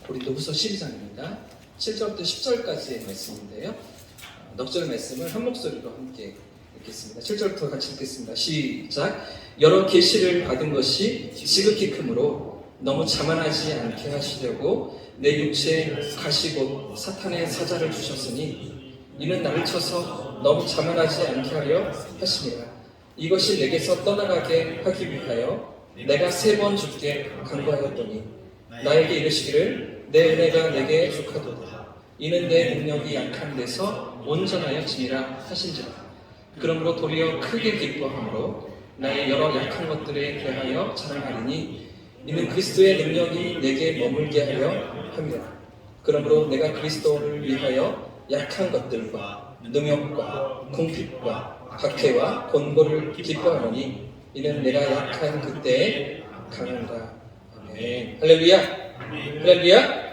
고린도후서 12장입니다. 7절부터 10절까지의 말씀인데요. 넉 절 말씀을 한 목소리로 함께 읽겠습니다. 7절부터 같이 읽겠습니다. 시작. 여러 계시를 받은 것이 지극히 크므로 너무 자만하지 않게 하시려고 내 육체에 가시고 사탄의 사자를 주셨으니 이는 나를 쳐서 너무 자만하지 않게 하려 하심이라. 이것이 내게서 떠나가게 하기 위하여 내가 3번 주께 간구하였더니 나에게 이르시기를 내 은혜가 내게 족하도다. 이는 내 능력이 약한 데서 온전하여 지니라 하신지라. 그러므로 도리어 크게 기뻐함으로 나의 여러 약한 것들에 대하여 자랑하리니 이는 그리스도의 능력이 내게 머물게 하려 함이라. 그러므로 내가 그리스도를 위하여 약한 것들과 능욕과 궁핍과 박해와 곤고를 기뻐하노니 이는 내가 약한 그때에 강한가. 아멘. 할렐루야. 할렐루야.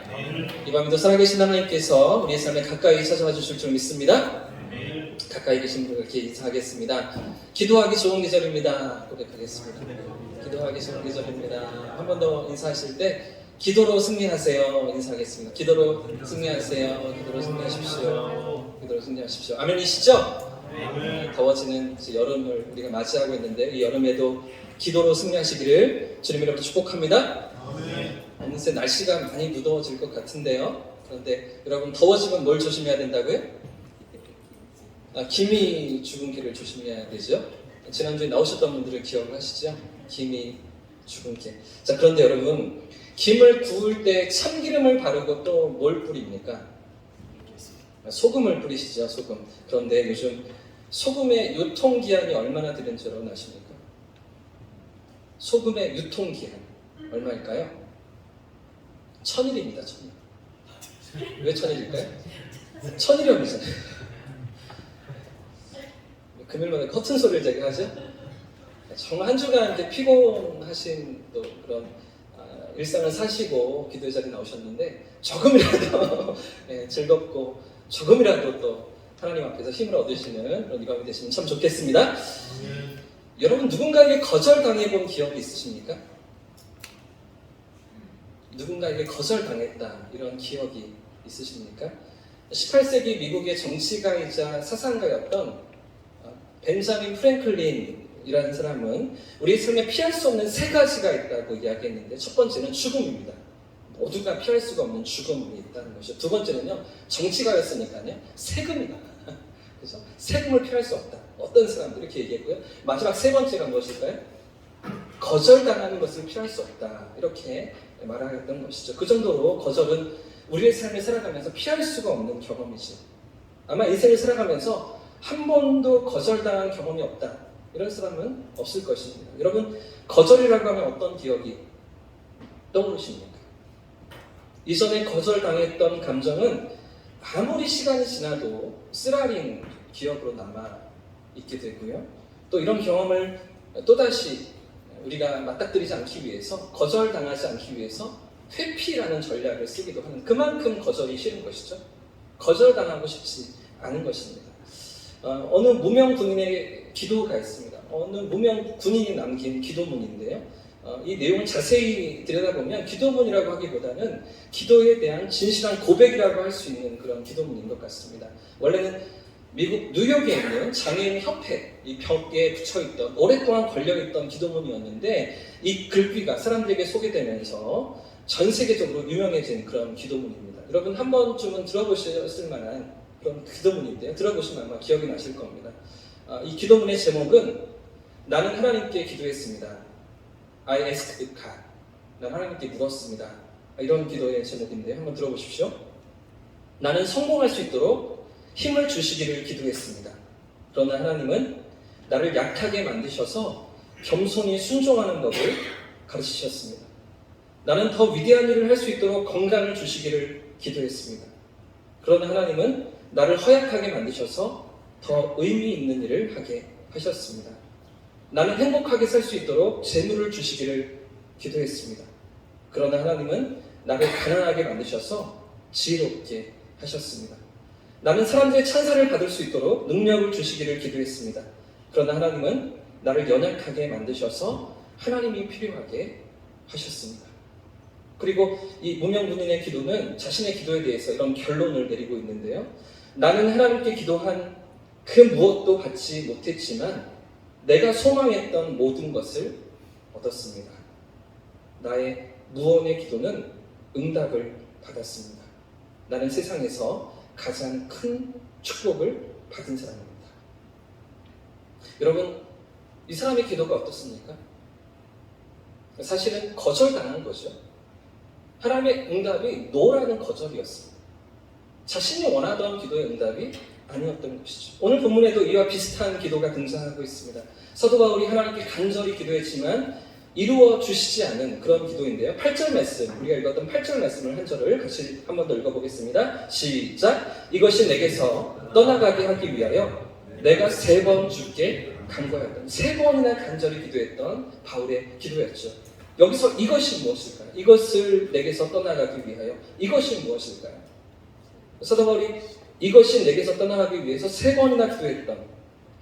이 밤에도 살아계신 하나님께서 우리의 삶에 가까이 찾아와 주실 줄 믿습니다. 가까이 계신 분들께 인사하겠습니다. 기도하기 좋은 계절입니다. 고백하겠습니다. 기도하기 좋은 계절입니다. 한 번 더 인사하실 때 기도로 승리하세요. 인사하겠습니다. 기도로 승리하세요. 기도로 승리하십시오. 기도로 승리하십시오. 아멘이시죠? 더워지는 여름을 우리가 맞이하고 있는데 이 여름에도 기도로 승리하시기를 주님 이름으로 축복합니다. 어느새 날씨가 많이 무더워질 것 같은데요. 그런데 여러분 더워지면 뭘 조심해야 된다고요? 기미 주근깨를 조심해야 되죠. 지난주에 나오셨던 분들은 기억을 하시죠? 기미 주근깨. 자, 그런데 여러분 김을 구울 때 참기름을 바르고 또 뭘 뿌립니까? 소금을 뿌리시죠. 소금. 그런데 요즘 소금의 유통기한이 얼마나 되는 줄 아십니까? 소금의 유통기한 얼마일까요? 1000일입니다. 1000일. 왜 1000일일까요? 1000일이었잖아요. 금요일마다 커튼 소리를 제가 하죠. 정말 한 주간 이렇게 피곤하신 또 그런 일상을 사시고 기도의 자리에 나오셨는데 조금이라도 즐겁고 조금이라도 또 하나님 앞에서 힘을 얻으시는 그런 이 밤이 되시면 참 좋겠습니다. 여러분 누군가에게 거절당해본 기억이 있으십니까? 누군가에게 거절당했다 이런 기억이 있으십니까? 18세기 미국의 정치가이자 사상가였던 벤자민 프랭클린이라는 사람은 우리의 삶에 피할 수 없는 3가지가 있다고 이야기했는데 첫 번째는 죽음입니다. 모두가 피할 수가 없는 죽음이 있다는 것이죠. 두 번째는요, 정치가였으니까요, 세금이다. 그래서 세금을 피할 수 없다. 어떤 사람들이 이렇게 얘기했고요. 마지막 3번째가 무엇일까요? 거절당하는 것을 피할 수 없다. 이렇게 말하였던 것이죠. 그 정도로 거절은 우리의 삶을 살아가면서 피할 수가 없는 경험이죠. 아마 인생을 살아가면서 한 번도 거절당한 경험이 없다. 이런 사람은 없을 것입니다. 여러분, 거절이라고 하면 어떤 기억이 떠오르십니까? 이전에 거절당했던 감정은 아무리 시간이 지나도 쓰라린 기억으로 남아 있게 되고요. 또 이런 경험을 또다시 우리가 맞닥뜨리지 않기 위해서, 거절당하지 않기 위해서 회피라는 전략을 쓰기도 하는, 그만큼 거절이 싫은 것이죠. 거절당하고 싶지 않은 것입니다. 어느 무명 군인의 기도가 있습니다. 어느 무명 군인이 남긴 기도문인데요. 이 내용을 자세히 들여다보면 기도문이라고 하기보다는 기도에 대한 진실한 고백이라고 할 수 있는 그런 기도문인 것 같습니다. 원래는 미국 뉴욕에 있는 장애인 협회 이 벽에 붙여있던, 오랫동안 걸려있던 기도문이었는데 이 글귀가 사람들에게 소개되면서 전 세계적으로 유명해진 그런 기도문입니다. 여러분 한 번쯤은 들어보셨을 만한 그런 기도문인데요. 들어보시면 아마 기억이 나실 겁니다. 이 기도문의 제목은 나는 하나님께 기도했습니다. I asked God. 난 하나님께 물었습니다. 이런 기도의 제목인데요. 한번 들어보십시오. 나는 성공할 수 있도록 힘을 주시기를 기도했습니다. 그러나 하나님은 나를 약하게 만드셔서 겸손히 순종하는 법을 가르치셨습니다. 나는 더 위대한 일을 할 수 있도록 건강을 주시기를 기도했습니다. 그러나 하나님은 나를 허약하게 만드셔서 더 의미 있는 일을 하게 하셨습니다. 나는 행복하게 살 수 있도록 재물을 주시기를 기도했습니다. 그러나 하나님은 나를 가난하게 만드셔서 지혜롭게 하셨습니다. 나는 사람들의 찬사를 받을 수 있도록 능력을 주시기를 기도했습니다. 그러나 하나님은 나를 연약하게 만드셔서 하나님이 필요하게 하셨습니다. 그리고 이 무명문인의 기도는 자신의 기도에 대해서 이런 결론을 내리고 있는데요. 나는 하나님께 기도한 그 무엇도 받지 못했지만 내가 소망했던 모든 것을 얻었습니다. 나의 무언의 기도는 응답을 받았습니다. 나는 세상에서 가장 큰 축복을 받은 사람입니다. 여러분, 이 사람의 기도가 어떻습니까? 사실은 거절당한 거죠. 하나님의 응답이 노라는 거절이었습니다. 자신이 원하던 기도의 응답이 아니었던 것이죠. 오늘 본문에도 이와 비슷한 기도가 등장하고 있습니다. 사도 바울이 하나님께 간절히 기도했지만 이루어 주시지 않은 그런 기도인데요. 8절 말씀, 우리가 읽었던 8절 말씀을 한 절을 같이 한 번 더 읽어보겠습니다. 시작! 이것이 내게서 떠나가게 하기 위하여 내가 3번 주께 간구하였던, 3번이나 간절히 기도했던 바울의 기도였죠. 여기서 이것이 무엇일까요? 이것을 내게서 떠나가기 위하여 이것이 무엇일까요? 사도 바울이 이것이 내게서 떠나가기 위해서 3번이나 기도했던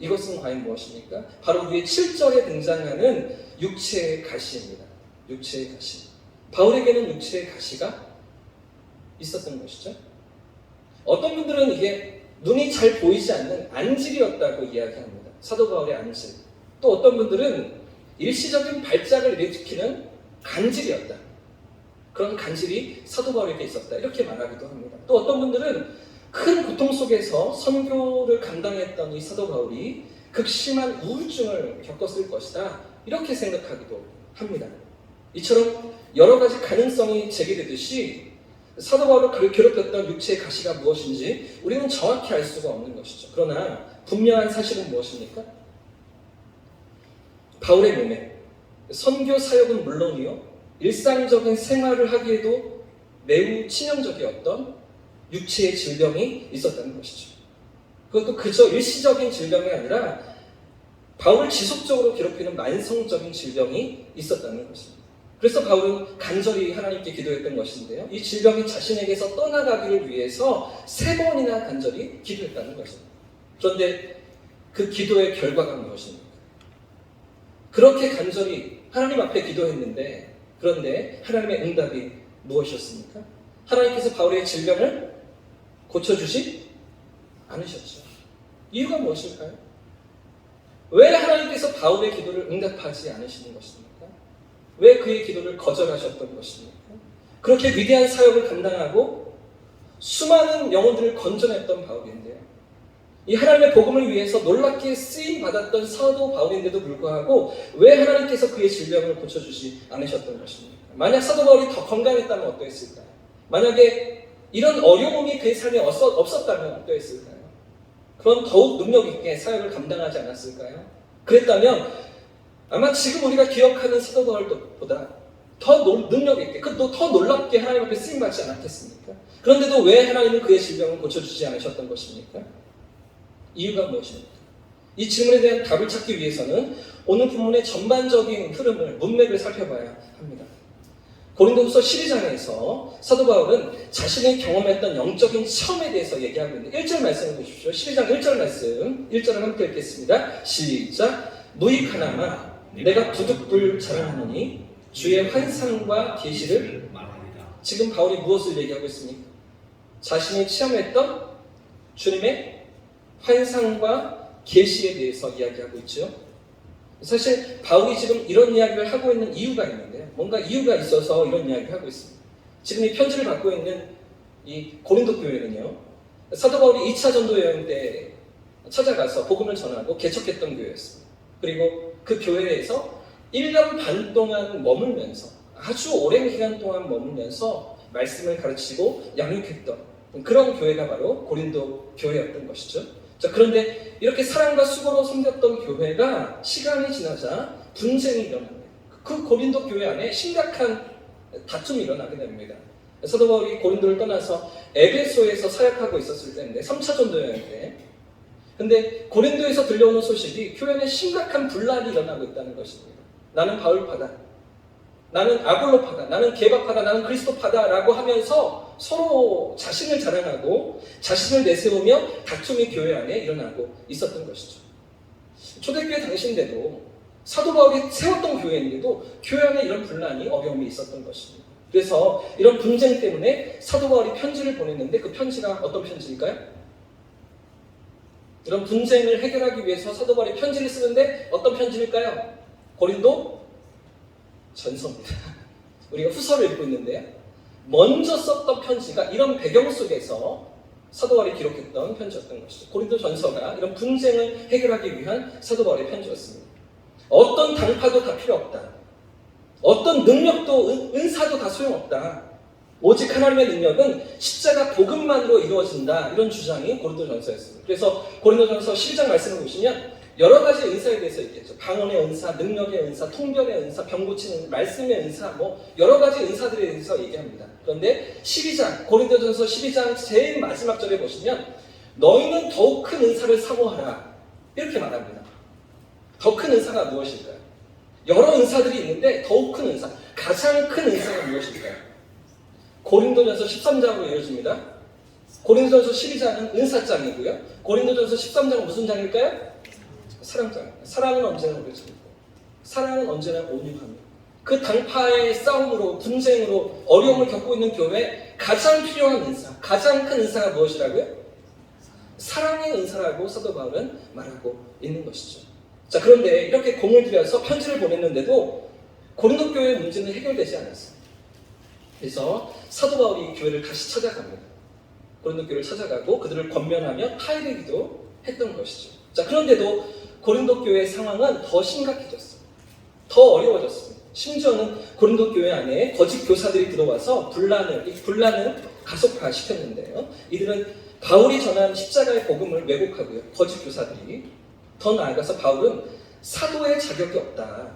이것은 과연 무엇입니까? 바로 위에 7절에 등장하는 육체의 가시입니다. 육체의 가시. 바울에게는 육체의 가시가 있었던 것이죠. 어떤 분들은 이게 눈이 잘 보이지 않는 안질이었다고 이야기합니다. 사도 바울의 안질. 또 어떤 분들은 일시적인 발작을 일으키는 간질이었다. 그런 간질이 사도 바울에게 있었다. 이렇게 말하기도 합니다. 또 어떤 분들은 큰 고통 속에서 선교를 감당했던 이 사도 바울이 극심한 우울증을 겪었을 것이다. 이렇게 생각하기도 합니다. 이처럼 여러 가지 가능성이 제기되듯이 사도 바울을 괴롭혔던 육체의 가시가 무엇인지 우리는 정확히 알 수가 없는 것이죠. 그러나 분명한 사실은 무엇입니까? 바울의 몸에 선교 사역은 물론이요, 일상적인 생활을 하기에도 매우 치명적이었던 육체의 질병이 있었다는 것이죠. 그것도 그저 일시적인 질병이 아니라 바울을 지속적으로 괴롭히는 만성적인 질병이 있었다는 것입니다. 그래서 바울은 간절히 하나님께 기도했던 것인데요. 이 질병이 자신에게서 떠나가기를 위해서 3번이나 간절히 기도했다는 것입니다. 그런데 그 기도의 결과가 무엇입니까? 그렇게 간절히 하나님 앞에 기도했는데, 그런데 하나님의 응답이 무엇이었습니까? 하나님께서 바울의 질병을 고쳐주지 않으셨죠. 이유가 무엇일까요? 왜 하나님께서 바울의 기도를 응답하지 않으시는 것입니까? 왜 그의 기도를 거절하셨던 것입니까? 그렇게 위대한 사역을 감당하고 수많은 영혼들을 건져냈던 바울인데요. 이 하나님의 복음을 위해서 놀랍게 쓰임받았던 사도 바울인데도 불구하고 왜 하나님께서 그의 질병을 고쳐주지 않으셨던 것입니까? 만약 사도 바울이 더 건강했다면 어떠했을까요? 만약에 이런 어려움이 그의 삶에 없었다면 어떠했을까요? 그럼 더욱 능력 있게 사역을 감당하지 않았을까요? 그랬다면 아마 지금 우리가 기억하는 사도 바울보다 더 능력 있게, 또 더 놀랍게 하나님 앞에 쓰임받지 않았겠습니까? 그런데도 왜 하나님은 그의 질병을 고쳐주지 않으셨던 것입니까? 이유가 무엇입니까? 이 질문에 대한 답을 찾기 위해서는 오늘 본문의 전반적인 흐름을, 문맥을 살펴봐야 합니다. 고린도후서 12장에서 사도 바울은 자신이 경험했던 영적인 체험에 대해서 얘기하고 있는데 1절 말씀을 보십시오. 12장 1절 말씀, 1절을 함께 읽겠습니다. 시작! 무익하나마 내가 부득불 자랑하노니 주의 환상과 계시를 말합니다. 지금 바울이 무엇을 얘기하고 있습니까? 자신이 체험했던 주님의 환상과 계시에 대해서 이야기하고 있죠. 사실 바울이 지금 이런 이야기를 하고 있는 이유가 있는데요. 뭔가 이유가 있어서 이런 이야기를 하고 있습니다. 지금 이 편지를 받고 있는 이 고린도 교회는요, 사도 바울이 2차 전도 여행 때 찾아가서 복음을 전하고 개척했던 교회였습니다. 그리고 그 교회에서 1년 반 동안 머물면서, 아주 오랜 기간 동안 머물면서 말씀을 가르치고 양육했던 그런 교회가 바로 고린도 교회였던 것이죠. 자, 그런데 이렇게 사랑과 수고로 섬겼던 교회가 시간이 지나자 분쟁이 일어납니다. 그 고린도 교회 안에 심각한 다툼이 일어나게 됩니다. 사도 바울이 고린도를 떠나서 에베소에서 사역하고 있었을 때인데 3차 전도 여행 때, 근데 고린도에서 들려오는 소식이 교회 내 심각한 분란이 일어나고 있다는 것입니다. 나는 바울파다, 나는 아볼로파다, 나는 게바파다, 나는 그리스도파다 라고 하면서 서로 자신을 자랑하고 자신을 내세우며 다툼이 교회 안에 일어나고 있었던 것이죠. 초대교회 당시인데도, 사도 바울이 세웠던 교회인데도 교회 안에 이런 분란이, 어려움이 있었던 것입니다. 그래서 이런 분쟁 때문에 사도 바울이 편지를 보냈는데 그 편지가 어떤 편지일까요? 이런 분쟁을 해결하기 위해서 사도 바울이 편지를 쓰는데 어떤 편지일까요? 고린도 전서입니다. 우리가 후서를 읽고 있는데요. 먼저 썼던 편지가 이런 배경 속에서 사도 바울이 기록했던 편지였던 것이죠. 고린도 전서가 이런 분쟁을 해결하기 위한 사도 바울의 편지였습니다. 어떤 당파도 다 필요 없다. 어떤 능력도 은사도 다 소용없다. 오직 하나님의 능력은 십자가 복음만으로 이루어진다. 이런 주장이 고린도전서였습니다. 그래서 고린도전서 12장 말씀을 보시면 여러 가지 은사에 대해서 있겠죠. 방언의 은사, 능력의 은사, 통변의 은사, 병 고치는 말씀의 은사, 여러 가지 은사들에 대해서 얘기합니다. 그런데 12장, 고린도전서 12장 제일 마지막 절에 보시면 너희는 더욱 큰 은사를 사모하라. 이렇게 말합니다. 더 큰 은사가 무엇일까요? 여러 은사들이 있는데 더욱 큰 은사, 가장 큰 은사가 무엇일까요? 고린도전서 13장으로 이어집니다. 고린도전서 12장은 은사장이고요. 고린도전서 13장은 무슨 장일까요? 사랑장. 사랑은 언제나 오래 참고 사랑은 언제나 온유하며 그 당파의 싸움으로 분쟁으로 어려움을 겪고 있는 교회에 가장 필요한 은사, 가장 큰 은사가 무엇이라고요? 사랑의 은사라고 사도 바울은 말하고 있는 것이죠. 자, 그런데 이렇게 공을 들여서 편지를 보냈는데도 고린도 교회의 문제는 해결되지 않았어요. 그래서 사도 바울이 교회를 다시 찾아갑니다. 고린도 교회를 찾아가고 그들을 권면하며 타이르기도 했던 것이죠. 자, 그런데도 고린도 교회의 상황은 더 심각해졌어요. 더 어려워졌습니다. 심지어는 고린도 교회 안에 거짓 교사들이 들어와서 분란을 가속화시켰는데요. 이들은 바울이 전한 십자가의 복음을 왜곡하고요. 거짓 교사들이 더 나아가서 바울은 사도의 자격이 없다.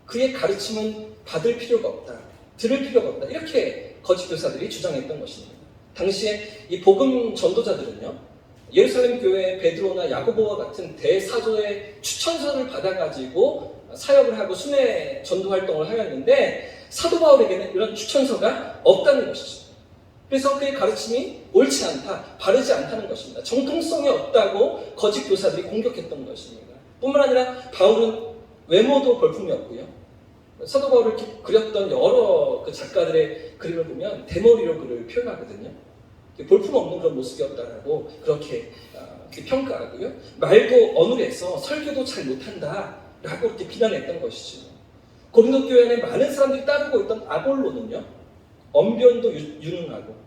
그의 가르침은 받을 필요가 없다. 들을 필요가 없다. 이렇게 거짓 교사들이 주장했던 것입니다. 당시에 이 복음 전도자들은요. 예루살렘 교회의 베드로나 야고보와 같은 대사도의 추천서를 받아가지고 사역을 하고 순회 전도 활동을 하였는데 사도 바울에게는 이런 추천서가 없다는 것이죠. 그래서 그의 가르침이 옳지 않다, 바르지 않다는 것입니다. 정통성이 없다고 거짓 교사들이 공격했던 것입니다. 뿐만 아니라 바울은 외모도 볼품이 없고요. 사도 바울을 그렸던 여러 그 작가들의 그림을 보면 대머리로 그를 표현하거든요. 볼품 없는 그런 모습이었다라고 그렇게 평가하고요. 말도 어눌해서 설교도 잘 못한다라고 이렇게 비난했던 것이죠. 고린도 교회 안에 많은 사람들이 따르고 있던 아볼로는요. 언변도 유능하고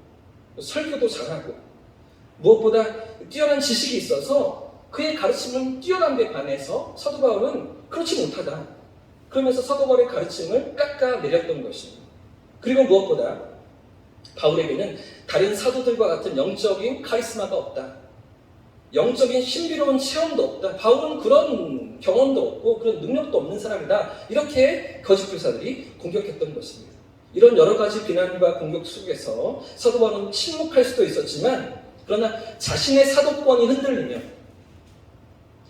설교도 잘하고 무엇보다 뛰어난 지식이 있어서 그의 가르침은 뛰어난 데 반해서 사도 바울은 그렇지 못하다. 그러면서 사도 바울의 가르침을 깎아내렸던 것입니다. 그리고 무엇보다 바울에게는 다른 사도들과 같은 영적인 카리스마가 없다. 영적인 신비로운 체험도 없다. 바울은 그런 경험도 없고 그런 능력도 없는 사람이다. 이렇게 거짓 교사들이 공격했던 것입니다. 이런 여러 가지 비난과 공격 속에서 사도 바울은 침묵할 수도 있었지만 그러나 자신의 사도권이 흔들리면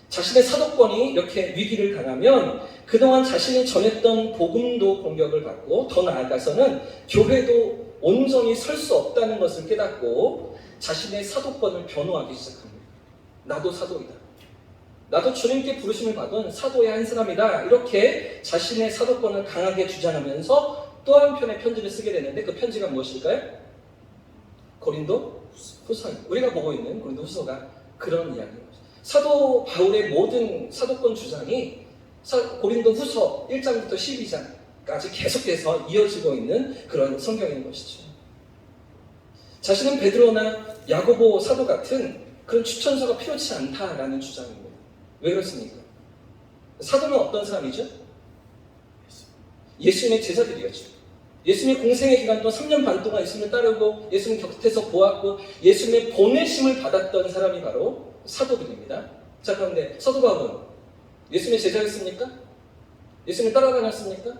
자신의 사도권이 이렇게 위기를 당하면 그동안 자신이 전했던 복음도 공격을 받고 더 나아가서는 교회도 온전히 설 수 없다는 것을 깨닫고 자신의 사도권을 변호하기 시작합니다. 나도 사도이다. 나도 주님께 부르심을 받은 사도의 한 사람이다. 이렇게 자신의 사도권을 강하게 주장하면서 또 한편의 편지를 쓰게 되는데 그 편지가 무엇일까요? 고린도 후서입니다. 우리가 보고 있는 고린도 후서가 그런 이야기입니다. 사도 바울의 모든 사도권 주장이 고린도 후서 1장부터 12장까지 계속해서 이어지고 있는 그런 성경인 것이죠. 자신은 베드로나 야고보 사도 같은 그런 추천서가 필요치 않다라는 주장입니다. 왜 그렇습니까? 사도는 어떤 사람이죠? 예수님의 제자들이었죠. 예수님의 공생의 기간 동안 3년 반 동안 예수님을 따르고 예수님 곁에서 보았고 예수님의 보내심을 받았던 사람이 바로 사도들입니다. 자, 그런데 사도 바울은 예수님의 제자였습니까? 예수님을 따라다녔습니까?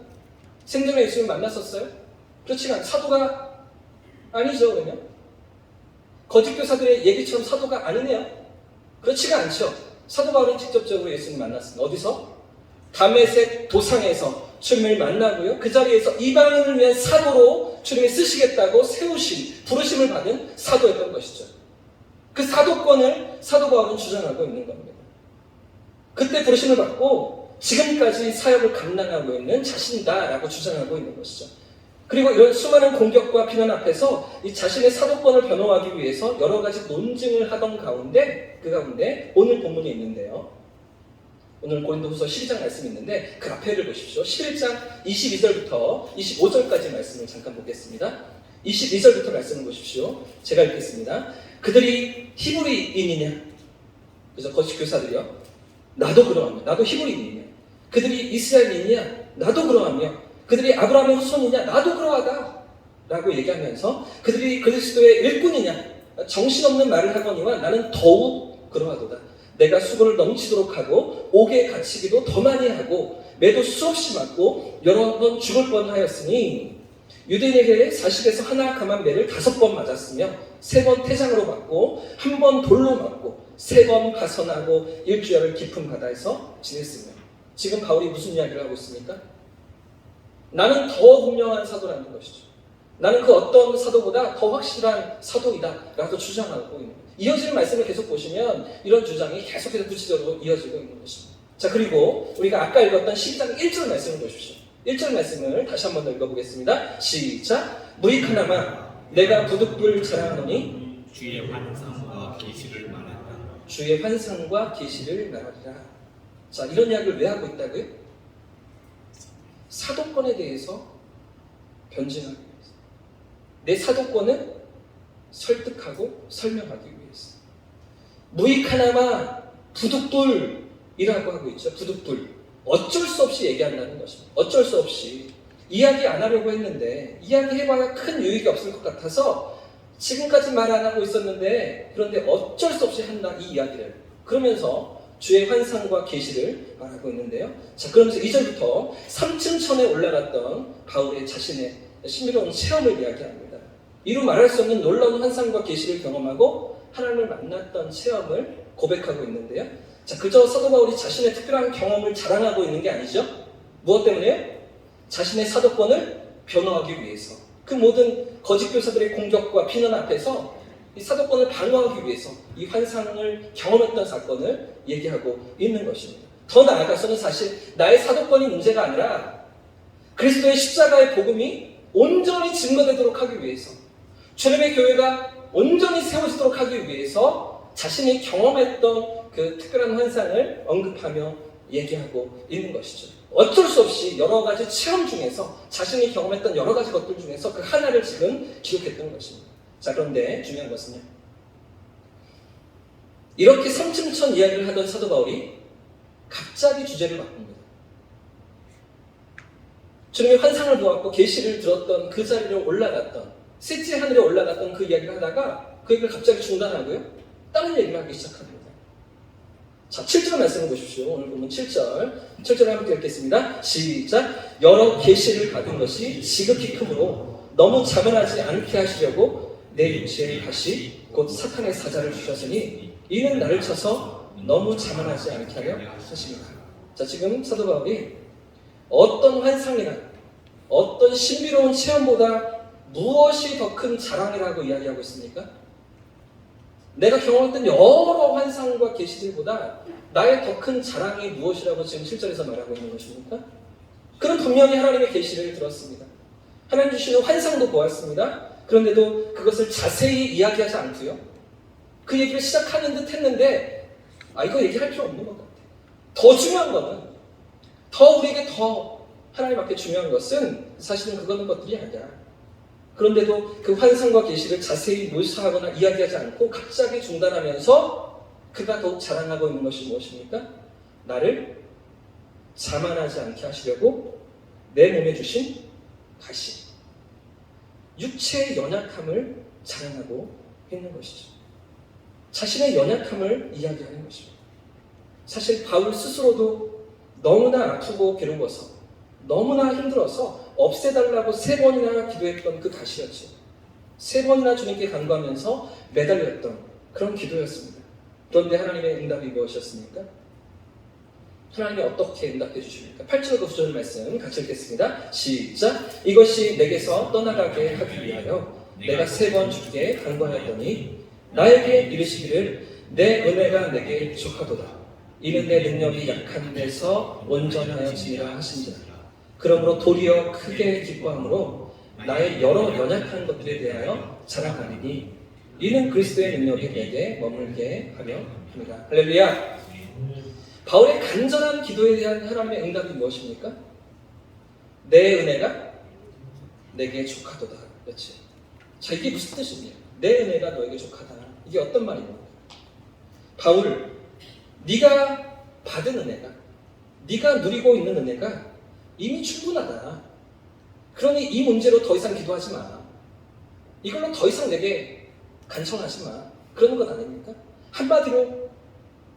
생전에 예수님을 만났었어요? 그렇지만 사도가 아니죠. 그러면 거짓 교사들의 얘기처럼 사도가 아니네요. 그렇지가 않죠. 사도 바울은 직접적으로 예수님을 만났습니다. 어디서? 다메섹 도상에서 주님을 만나고요. 그 자리에서 이방인을 위한 사도로 주님이 쓰시겠다고 세우신 부르심을 받은 사도였던 것이죠. 그 사도권을 사도 바울은 주장하고 있는 겁니다. 그때 부르심을 받고 지금까지 사역을 감당하고 있는 자신이다라고 주장하고 있는 것이죠. 그리고 이런 수많은 공격과 비난 앞에서 이 자신의 사도권을 변호하기 위해서 여러 가지 논증을 하던 가운데 그 가운데 오늘 본문이 있는데요. 오늘 고린도후서 12장 말씀이 있는데 그 앞에를 보십시오. 11장 22절부터 25절까지 말씀을 잠깐 보겠습니다. 22절부터 말씀을 보십시오. 제가 읽겠습니다. 그들이 히브리인이냐? 그래서 거짓 교사들이요. 나도 그러하며 나도 히브리인이냐? 그들이 이스라엘인이냐? 나도 그러하며 그들이 아브라함의 후손이냐? 나도 그러하다 라고 얘기하면서 그들이 그리스도의 일꾼이냐? 정신없는 말을 하거니와 나는 더욱 그러하도다. 내가 수고를 넘치도록 하고 옥에 갇히기도 더 많이 하고 매도 수없이 맞고 여러 번 죽을 뻔하였으니 유대인에게 40에서 하나 감한 매를 5번 맞았으며 3번 태장으로 맞고 1번 돌로 맞고 3번 가선하고 일주일을 깊은 바다에서 지냈으며 지금 바울이 무슨 이야기를 하고 있습니까? 나는 더 분명한 사도라는 것이죠. 나는 그 어떤 사도보다 더 확실한 사도이다 라고 주장하고 있는 거예요. 이어지는 말씀을 계속 보시면 이런 주장이 계속해서 구체적으로 이어지고 있는 것입니다. 자, 그리고 우리가 아까 읽었던 12장 1절 말씀을 보십시오. 1절 말씀을 다시 한번 더 읽어보겠습니다. 시작! 무익하나마 내가 부득불 자랑하노니 주의 환상과 계시를 말한다. 주의 환상과 계시를 말하리라. 자, 이런 이야기를 왜 하고 있다고요? 사도권에 대해서 변증하기 위해서. 내 사도권을 설득하고 설명하기 위해서. 무익하나마 부득불이라고 하고 있죠. 부득불. 어쩔 수 없이 얘기한다는 것입니다. 어쩔 수 없이. 이야기 안 하려고 했는데 이야기해봐야 큰 유익이 없을 것 같아서 지금까지 말 안 하고 있었는데 그런데 어쩔 수 없이 한다 이 이야기를. 그러면서 주의 환상과 계시를 말하고 있는데요. 자, 그러면서 2절부터 3층 천에 올라갔던 바울의 자신의 신비로운 체험을 이야기합니다. 이루 말할 수 없는 놀라운 환상과 계시를 경험하고 하나님을 만났던 체험을 고백하고 있는데요. 자, 그저 사도 바울이 자신의 특별한 경험을 자랑하고 있는 게 아니죠. 무엇 때문에요? 자신의 사도권을 변호하기 위해서. 그 모든 거짓 교사들의 공격과 비난 앞에서 이 사도권을 방어하기 위해서 이 환상을 경험했던 사건을 얘기하고 있는 것입니다. 더 나아가서는 사실 나의 사도권이 문제가 아니라 그리스도의 십자가의 복음이 온전히 증거되도록 하기 위해서, 주님의 교회가 온전히 세워지도록 하기 위해서 자신이 경험했던 그 특별한 환상을 언급하며 얘기하고 있는 것이죠. 어쩔 수 없이 여러 가지 체험 중에서 자신이 경험했던 여러 가지 것들 중에서 그 하나를 지금 기록했던 것입니다. 자, 그런데 중요한 것은요. 이렇게 삼층천 이야기를 하던 사도 바울이 갑자기 주제를 바꿉니다. 주님의 환상을 보았고 계시를 들었던 그 자리에 올라갔던, 셋째 하늘에 올라갔던 그 이야기를 하다가 그 얘기를 갑자기 중단하고요. 다른 얘기를 하기 시작합니다. 자, 7절 말씀을 보십시오. 오늘 보면 7절 함께 읽겠습니다. 시작! 여러 계시를 받은 것이 지극히 크므로 너무 자만하지 않게 하시려고 내 육체에 다시 곧 사탄의 사자를 주셨으니 이는 나를 쳐서 너무 자만하지 않게 하려 하십니다. 자, 지금 사도 바울이 어떤 환상이나 어떤 신비로운 체험보다 무엇이 더 큰 자랑이라고 이야기하고 있습니까? 내가 경험했던 여러 환상과 계시들보다 나의 더 큰 자랑이 무엇이라고 지금 7절에서 말하고 있는 것입니까? 그는 분명히 하나님의 계시를 들었습니다. 하나님 주시는 환상도 보았습니다. 그런데도 그것을 자세히 이야기하지 않고요. 그 얘기를 시작하는 듯 했는데 이거 얘기할 필요 없는 것 같아요. 더 중요한 거는, 더 우리에게 더 하나님 앞에 중요한 것은 사실은 그거는 것들이 아니야. 그런데도 그 환상과 계시를 자세히 묘사하거나 이야기하지 않고 갑자기 중단하면서 그가 더욱 자랑하고 있는 것이 무엇입니까? 나를 자만하지 않게 하시려고 내 몸에 주신 가시, 육체의 연약함을 자랑하고 있는 것이죠. 자신의 연약함을 이야기하는 것입니다. 사실 바울 스스로도 너무나 아프고 괴로워서, 너무나 힘들어서 없애달라고 3번이나 기도했던 그 가시였죠. 3번이나 주님께 간구하면서 매달렸던 그런 기도였습니다. 그런데 하나님의 응답이 무엇이었습니까? 하나님이 어떻게 응답해 주십니까? 8절 9절 말씀 같이 읽겠습니다. 시작! 이것이 내게서 떠나가게 하기 위하여 내가 3번 주께 간구하였더니 나에게 이르시기를 내 은혜가 내게 부족하도다. 이는 내 능력이 약한 데서 온전하여지리라 하신지라. 그러므로 도리어 크게 기뻐함으로 나의 여러 연약한 것들에 대하여 자랑하리니 이는 그리스도의 능력이 내게 머물게 하려 합니다. 할렐루야. 바울의 간절한 기도에 대한 하나님의 응답이 무엇입니까? 내 은혜가 내게 족하도다. 그렇지? 자, 이게 무슨 뜻입니까? 내 은혜가 너에게 족하다. 이게 어떤 말입니까? 바울, 네가 받은 은혜가, 네가 누리고 있는 은혜가 이미 충분하다. 그러니 이 문제로 더 이상 기도하지 마. 이걸로 더 이상 내게 간청하지 마. 그러는 것 아닙니까? 한마디로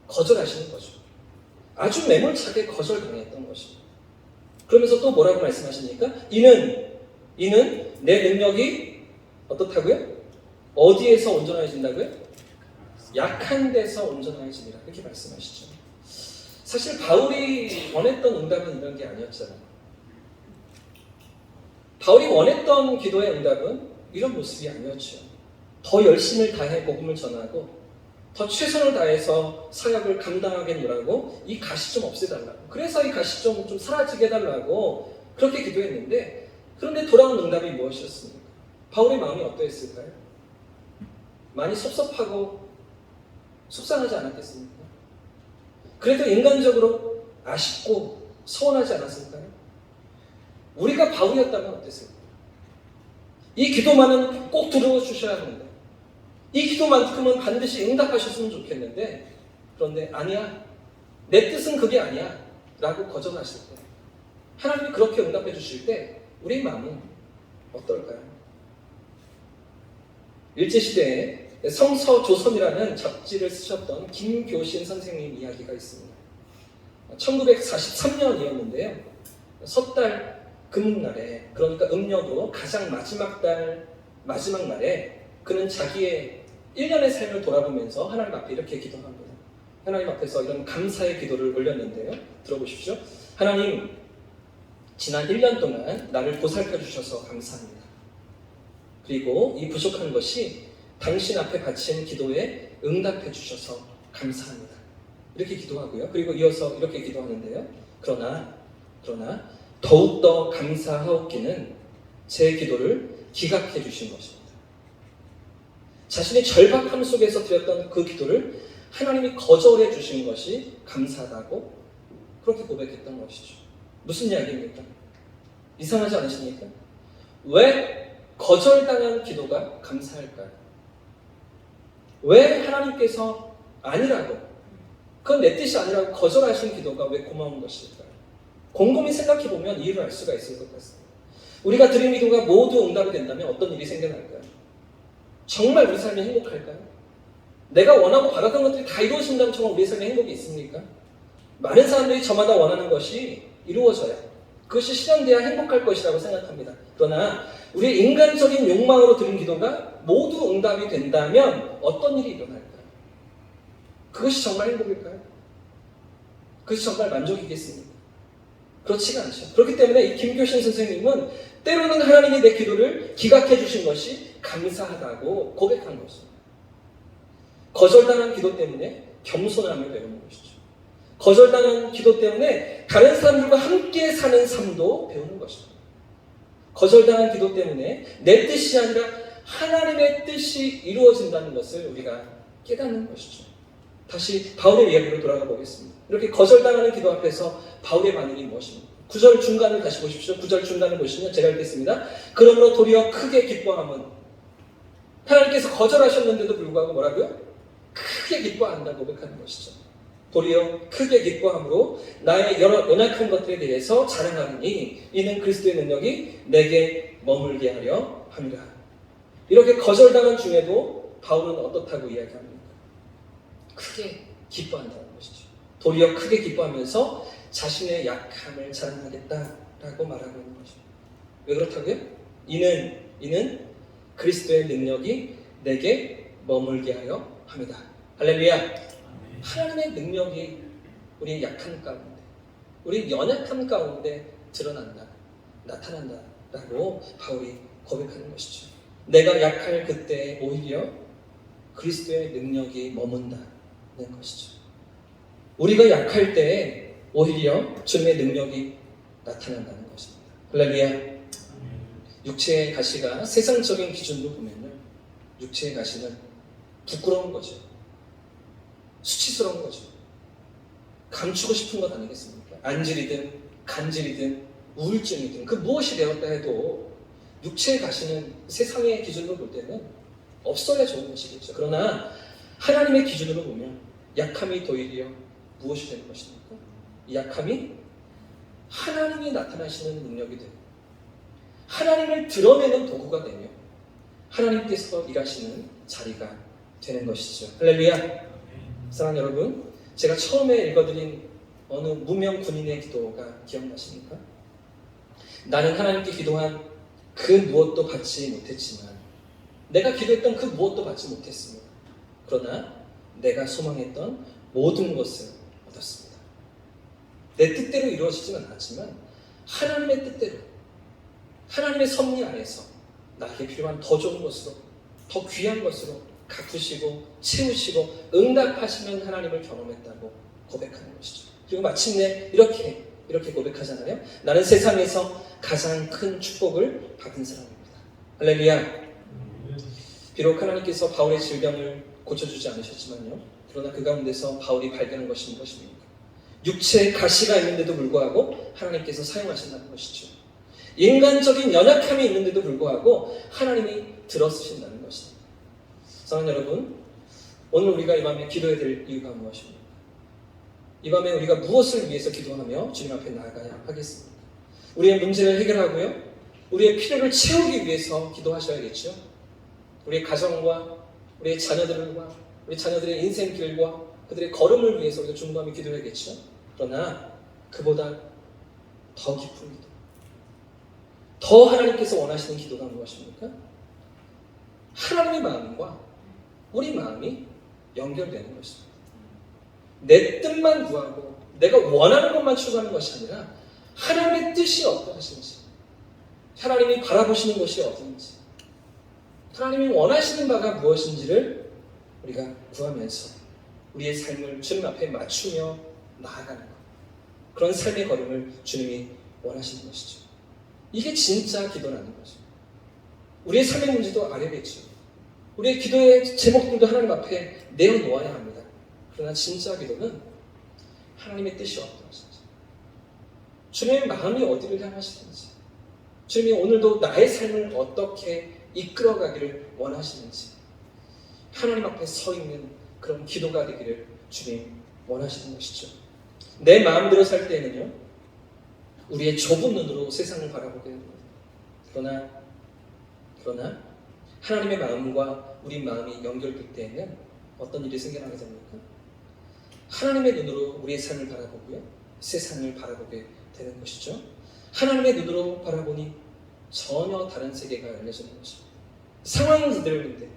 거절하시는 거죠. 아주 매몰차게 거절당했던 것입니다. 그러면서 또 뭐라고 말씀하십니까? 이는 내 능력이 어떻다고요? 어디에서 온전해진다고요? 약한 데서 온전해지리라. 이렇게 말씀하시죠. 사실 바울이 원했던 응답은 이런 게 아니었잖아요. 바울이 원했던 기도의 응답은 이런 모습이 아니었죠. 더 열심을 다해 복음을 전하고 더 최선을 다해서 사역을 감당하겠노라고 이 가시 좀 없애달라고, 그래서 이 가시 좀 사라지게 해달라고 그렇게 기도했는데, 그런데 돌아온 응답이 무엇이었습니까? 바울의 마음이 어떠했을까요? 많이 섭섭하고 속상하지 않았겠습니까? 그래도 인간적으로 아쉽고 서운하지 않았을까요? 우리가 바울이었다면 어땠을까요? 이 기도만은 꼭 들어주셔야 하는데, 이 기도만큼은 반드시 응답하셨으면 좋겠는데, 그런데 아니야, 내 뜻은 그게 아니야 라고 거절하실 때, 하나님이 그렇게 응답해 주실 때 우리 마음은 어떨까요? 일제시대에 성서조선이라는 잡지를 쓰셨던 김교신 선생님 이야기가 있습니다. 1943년이었는데요. 섣달 금날에, 그러니까 음력으로 가장 마지막 날에 그는 자기의 1년의 삶을 돌아보면서 하나님 앞에 이렇게 기도합니다. 하나님 앞에서 이런 감사의 기도를 올렸는데요. 들어보십시오. 하나님, 지난 1년 동안 나를 보살펴 주셔서 감사합니다. 그리고 이 부족한 것이 당신 앞에 바친 기도에 응답해 주셔서 감사합니다. 이렇게 기도하고요. 그리고 이어서 이렇게 기도하는데요. 그러나 더욱더 감사하옵기는 제 기도를 기각해 주신 것입니다. 자신의 절박함 속에서 드렸던 그 기도를 하나님이 거절해 주신 것이 감사하다고 그렇게 고백했던 것이죠. 무슨 이야기입니까? 이상하지 않으십니까? 왜 거절당한 기도가 감사할까요? 왜 하나님께서 아니라고, 그건 내 뜻이 아니라고 거절하신 기도가 왜 고마운 것일까요? 곰곰이 생각해보면 이유를 알 수가 있을 것 같습니다. 우리가 드린 기도가 모두 응답이 된다면 어떤 일이 생겨날까요? 정말 우리 삶이 행복할까요? 내가 원하고 바랐던 것들이 다 이루어진다면 정말 우리 삶에 행복이 있습니까? 많은 사람들이 저마다 원하는 것이 이루어져야, 그것이 실현돼야 행복할 것이라고 생각합니다. 그러나 우리의 인간적인 욕망으로 드린 기도가 모두 응답이 된다면 어떤 일이 일어날까요? 그것이 정말 행복일까요? 그것이 정말 만족이겠습니까? 그렇지가 않죠. 그렇기 때문에 이 김교신 선생님은 때로는 하나님이 내 기도를 기각해 주신 것이 감사하다고 고백한 것입니다. 거절당한 기도 때문에 겸손함을 배우는 것이죠. 거절당한 기도 때문에 다른 사람들과 함께 사는 삶도 배우는 것입니다. 거절당한 기도 때문에 내 뜻이 아니라 하나님의 뜻이 이루어진다는 것을 우리가 깨닫는 것이죠. 다시 바울의 이야기로 돌아가 보겠습니다. 이렇게 거절당하는 기도 앞에서 바울의 반응이 무엇입니까? 9절 중간을 다시 보십시오. 9절 중간을 보시면 제가 읽겠습니다. 그러므로 도리어 크게 기뻐함은, 하나님께서 거절하셨는데도 불구하고 뭐라고요? 크게 기뻐한다고 고백하는 것이죠. 도리어 크게 기뻐함으로 나의 여러 연약한 것들에 대해서 자랑하니 이는 그리스도의 능력이 내게 머물게 하려 합니다. 이렇게 거절당한 중에도 바울은 어떻다고 이야기합니까? 크게 기뻐한다는 것이죠. 도리어 크게 기뻐하면서 자신의 약함을 자랑하겠다라고 말하고 있는 것입니다. 왜 그렇다고요? 이는 그리스도의 능력이 내게 머물게 하려 합니다. 할렐루야. 하나님의 능력이 우리의 약함 가운데, 우리 연약함 가운데 드러난다, 나타난다라고 바울이 고백하는 것이죠. 내가 약할 그때 오히려 그리스도의 능력이 머문다는 것이죠. 우리가 약할 때 오히려 주님의 능력이 나타난다는 것입니다. 할렐루야. 육체의 가시가 세상적인 기준으로 보면요, 육체의 가시는 부끄러운 거죠. 수치스러운 거죠. 감추고 싶은 것 아니겠습니까? 안질이든 간질이든 우울증이든 그 무엇이 되었다 해도 육체의 가시는 세상의 기준으로 볼 때는 없어야 좋은 것이겠죠. 그러나 하나님의 기준으로 보면 약함이 도리어 무엇이 되는 것입니까? 이 약함이 하나님이 나타나시는 능력이 되고 하나님을 드러내는 도구가 되며 하나님께서 일하시는 자리가 되는 것이죠. 할렐루야. 사랑하는 여러분, 제가 처음에 읽어드린 어느 무명 군인의 기도가 기억나십니까? 나는 하나님께 기도한 그 무엇도 받지 못했지만 내가 기도했던 그 무엇도 받지 못했습니다. 그러나 내가 소망했던 모든 것을 얻었습니다. 내 뜻대로 이루어지지는 않았지만 하나님의 뜻대로, 하나님의 섭리 안에서 나에게 필요한 더 좋은 것으로, 더 귀한 것으로 가꾸시고 채우시고 응답하시는 하나님을 경험했다고 고백하는 것이죠. 그리고 마침내 이렇게 고백하잖아요. 나는 세상에서 가장 큰 축복을 받은 사람입니다. 할렐루야. 비록 하나님께서 바울의 질병을 고쳐주지 않으셨지만요, 그러나 그 가운데서 바울이 발견한 것이 무엇입니까? 육체의 가시가 있는데도 불구하고 하나님께서 사용하신다는 것이죠. 인간적인 연약함이 있는데도 불구하고 하나님이 들어쓰신다는 것입니다. 사랑하는 여러분, 오늘 우리가 이 밤에 기도해야 될 이유가 무엇입니까? 이 밤에 우리가 무엇을 위해서 기도하며 주님 앞에 나아가야 하겠습니까? 우리의 문제를 해결하고요, 우리의 필요를 채우기 위해서 기도하셔야겠죠. 우리의 가정과 우리의 자녀들과 우리 자녀들의 인생길과 그들의 걸음을 위해서 우리가 중보하며 기도해야겠죠. 그러나 그보다 더 깊은 기도, 더 하나님께서 원하시는 기도가 무엇입니까? 하나님의 마음과 우리 마음이 연결되는 것입니다. 내 뜻만 구하고 내가 원하는 것만 추구하는 것이 아니라 하나님의 뜻이 어떠하신지, 하나님이 바라보시는 것이 어딘지, 하나님이 원하시는 바가 무엇인지를 우리가 구하면서 우리의 삶을 주님 앞에 맞추며 나아가는 것, 그런 삶의 걸음을 주님이 원하시는 것이죠. 이게 진짜 기도라는 거죠. 우리의 삶의 문제도 알아야겠죠. 우리의 기도의 제목들도 하나님 앞에 내어놓아야 합니다. 그러나 진짜 기도는 하나님의 뜻이 어떠하신지, 주님의 마음이 어디를 향하시는지, 주님이 오늘도 나의 삶을 어떻게 이끌어가기를 원하시는지, 하나님 앞에 서 있는 그런 기도가 되기를 주님 원하시는 것이죠. 내 마음대로 살 때는요, 우리의 좁은 눈으로 세상을 바라보게 됩니다. 그러나 하나님의 마음과 우리 마음이 연결될 때에는 어떤 일이 생겨나게 됩니까? 하나님의 눈으로 우리의 삶을 바라보고요, 세상을 바라보게 되는 것이죠. 하나님의 눈으로 바라보니 전혀 다른 세계가 열려지는 것입니다. 상황은 그대로인데,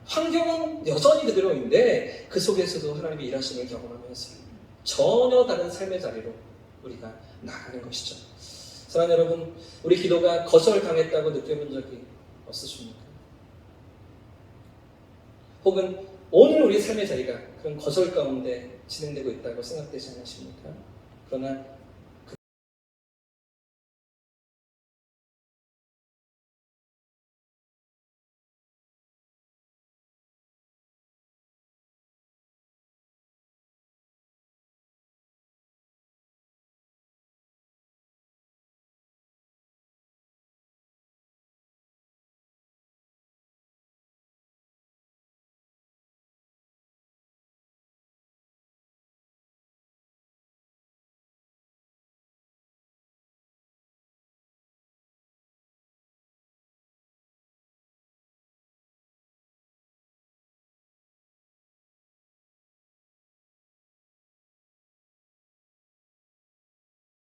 환경은 여전히 그대로인데 그 속에서도 하나님의 일하심을 경험하면서 전혀 다른 삶의 자리로 우리가 나가는 것이죠. 사랑하는 여러분, 우리 기도가 거절당했다고 느껴본 적이 없으십니까? 혹은 오늘 우리 삶의 자리가 그런 거절 가운데 진행되고 있다고 생각되지 않으십니까? 그러나